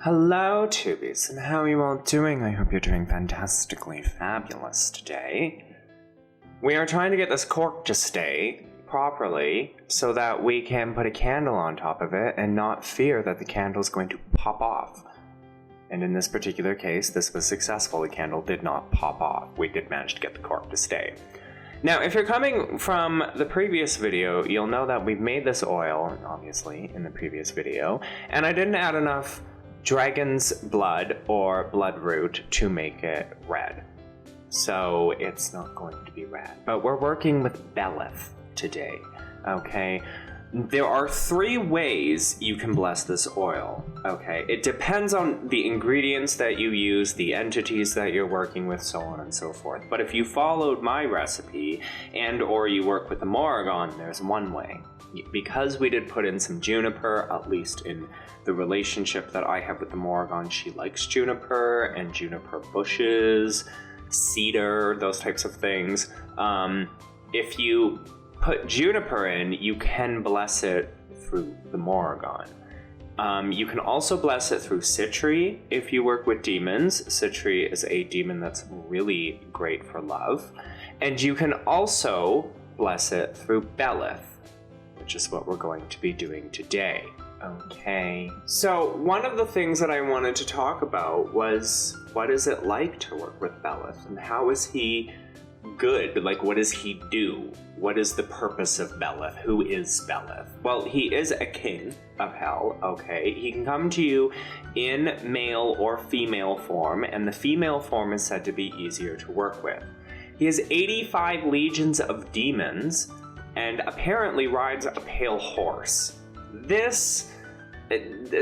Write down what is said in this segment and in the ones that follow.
Hello, Tubies, and how are you all doing? I hope you're doing fantastically fabulous today. We are trying to get this cork to stay properly so that we can put a candle on top of it and not fear that the candle is going to pop off. And in this particular case, this was successful. The candle did not pop off. We did manage to get the cork to stay. Now, if you're coming from the previous video, you'll know that we've made this oil, obviously, in the previous video, and I didn't add enough dragon's blood or blood root to make it red. So it's not going to be red. But we're working with Beleth today, okay? There are 3 ways you can bless this oil, okay? It depends on the ingredients that you use, the entities that you're working with, so on and so forth. But if you followed my recipe and or you work with the Morrigan, there's one way. Because we did put in some juniper, at least in the relationship that I have with the Morrigan, she likes juniper and juniper bushes, cedar, those types of things. If you put juniper in, you can bless it through the Morrigan. You can also bless it through Citri if you work with demons. Citri is a demon that's really great for love. And you can also bless it through Beleth, which is what we're going to be doing today. Okay. So one of the things that I wanted to talk about was, what is it like to work with Beleth, and how is he good? Like, what does he do? What is the purpose of Beleth? Who is Beleth? Well, he is a king of hell, okay? He can come to you in male or female form, and the female form is said to be easier to work with. He has 85 legions of demons, and apparently rides a pale horse.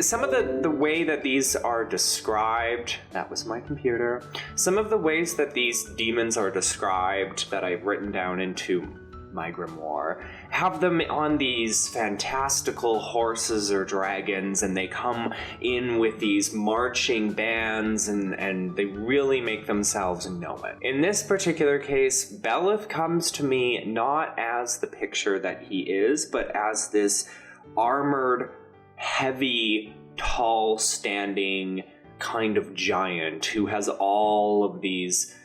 Some of the way that these are described, that was my computer, some of the ways that these demons are described that I've written down into my grimoire have them on these fantastical horses or dragons, and they come in with these marching bands, and they really make themselves known. In this particular case, Beleth comes to me not as the picture that he is, but as this armored, heavy, tall standing kind of giant who has all of these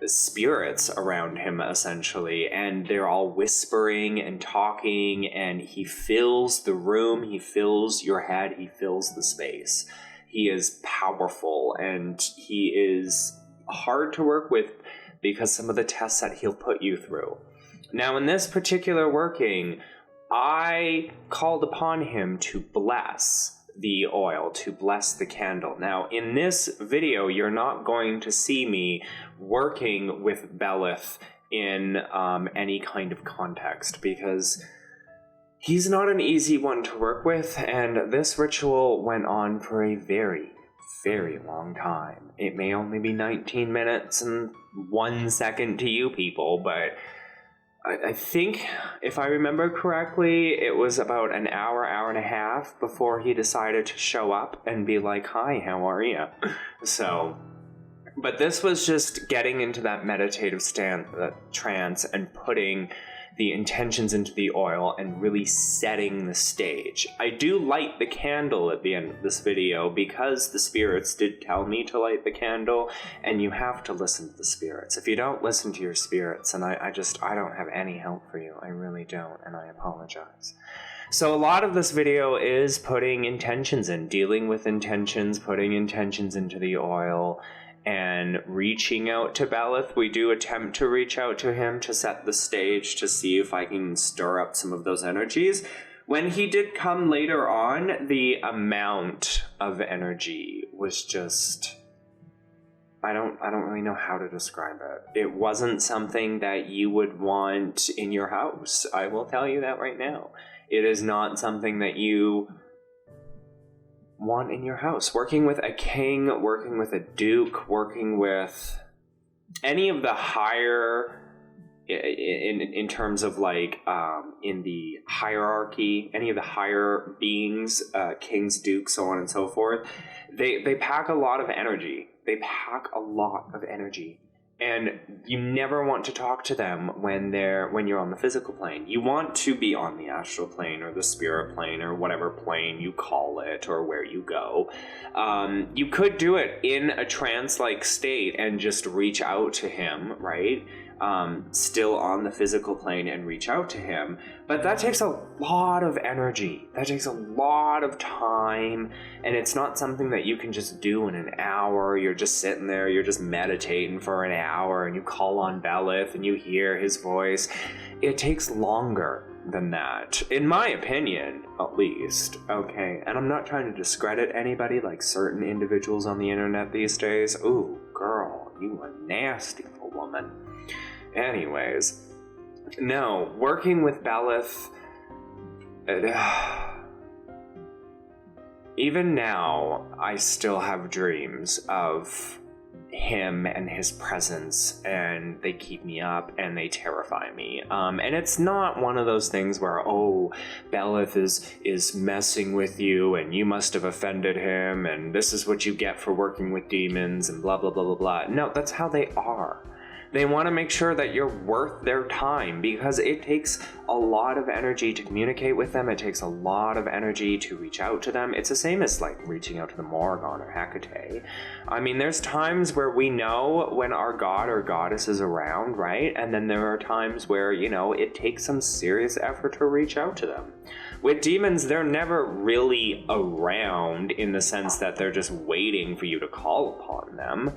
spirits around him, essentially, and they're all whispering and talking, and he fills the room, he fills your head, he fills the space. He is powerful, and he is hard to work with because some of the tests that he'll put you through. Now, in this particular working, I called upon him to bless the oil, to bless the candle. Now, in this video, you're not going to see me working with Beleth in any kind of context, because he's not an easy one to work with, and this ritual went on for a very, very long time. It may only be 19 minutes and 1 second to you people, but I think, if I remember correctly, it was about an hour, hour and a half before he decided to show up and be like, "Hi, how are you?" So, but this was just getting into that meditative trance and putting the intentions into the oil and really setting the stage. I do light the candle at the end of this video because the spirits did tell me to light the candle, and you have to listen to the spirits. If you don't listen to your spirits, and I don't have any help for you, I really don't, and I apologize. So a lot of this video is putting intentions in, dealing with intentions, putting intentions into the oil, and reaching out to Beleth. We do attempt to reach out to him to set the stage to see if I can stir up some of those energies. When he did come later on, the amount of energy was just, I don't really know how to describe it. It wasn't something that you would want in your house. I will tell you that right now. It is not something that you want in your house. Working with a king, working with a duke, working with any of the higher, in terms of like in the hierarchy, any of the higher beings, kings, dukes, so on and so forth, they pack a lot of energy. They pack a lot of energy. And you never want to talk to them when you're on the physical plane. You want to be on the astral plane or the spirit plane or whatever plane you call it or where you go. You could do it in a trance-like state and just reach out to him, right? Still on the physical plane and reach out to him. But that takes a lot of energy. That takes a lot of time. And it's not something that you can just do in an hour. You're just sitting there, you're just meditating for an hour, and you call on Beleth and you hear his voice. It takes longer than that, in my opinion, at least. Okay, and I'm not trying to discredit anybody like certain individuals on the internet these days. Ooh, girl, you a nasty woman. Anyways, no, working with Beleth, even now, I still have dreams of him and his presence, and they keep me up and they terrify me. And it's not one of those things where, oh, Beleth is messing with you and you must have offended him and this is what you get for working with demons and blah, blah, blah, blah, blah. No, that's how they are. They want to make sure that you're worth their time because it takes a lot of energy to communicate with them. It takes a lot of energy to reach out to them. It's the same as like reaching out to the Morrigan or Hecate. I mean, there's times where we know when our god or goddess is around, right? And then there are times where, you know, it takes some serious effort to reach out to them. With demons, they're never really around in the sense that they're just waiting for you to call upon them.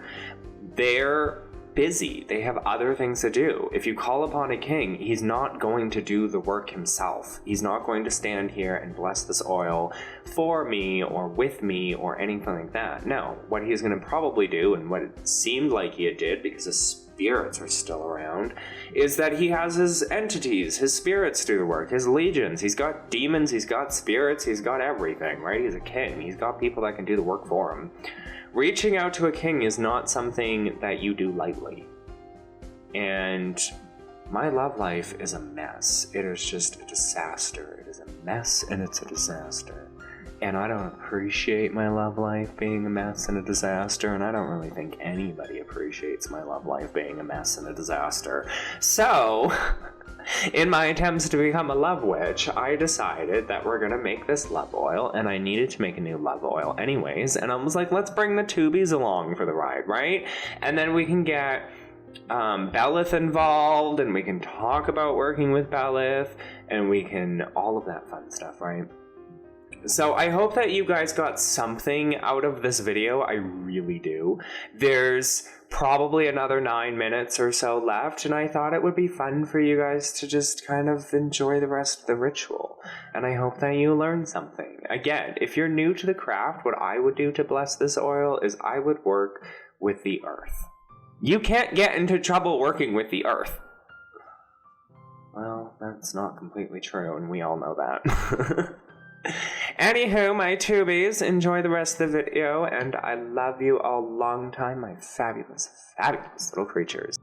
They're busy. They have other things to do. If you call upon a king, he's not going to do the work himself. He's not going to stand here and bless this oil for me or with me or anything like that. No, what he's going to probably do, and what it seemed like he did because his spirits are still around, is that he has his entities, his spirits do the work, his legions. He's got demons, he's got spirits, he's got everything, right? He's a king. He's got people that can do the work for him. Reaching out to a king is not something that you do lightly. And my love life is a mess. It is just a disaster. It is a mess and it's a disaster. And I don't appreciate my love life being a mess and a disaster, and I don't really think anybody appreciates my love life being a mess and a disaster. So, in my attempts to become a love witch, I decided that we're gonna make this love oil, and I needed to make a new love oil anyways, and I was like, let's bring the tubies along for the ride, right? And then we can get Beleth involved, and we can talk about working with Beleth, and we can, all of that fun stuff, right? So I hope that you guys got something out of this video. I really do. There's probably another 9 minutes or so left, and I thought it would be fun for you guys to just kind of enjoy the rest of the ritual. And I hope that you learned something. Again, if you're new to the craft, what I would do to bless this oil is I would work with the earth. You can't get into trouble working with the earth. Well, that's not completely true, and we all know that. Anywho, my tubies, enjoy the rest of the video, and I love you all long time, my fabulous, fabulous little creatures.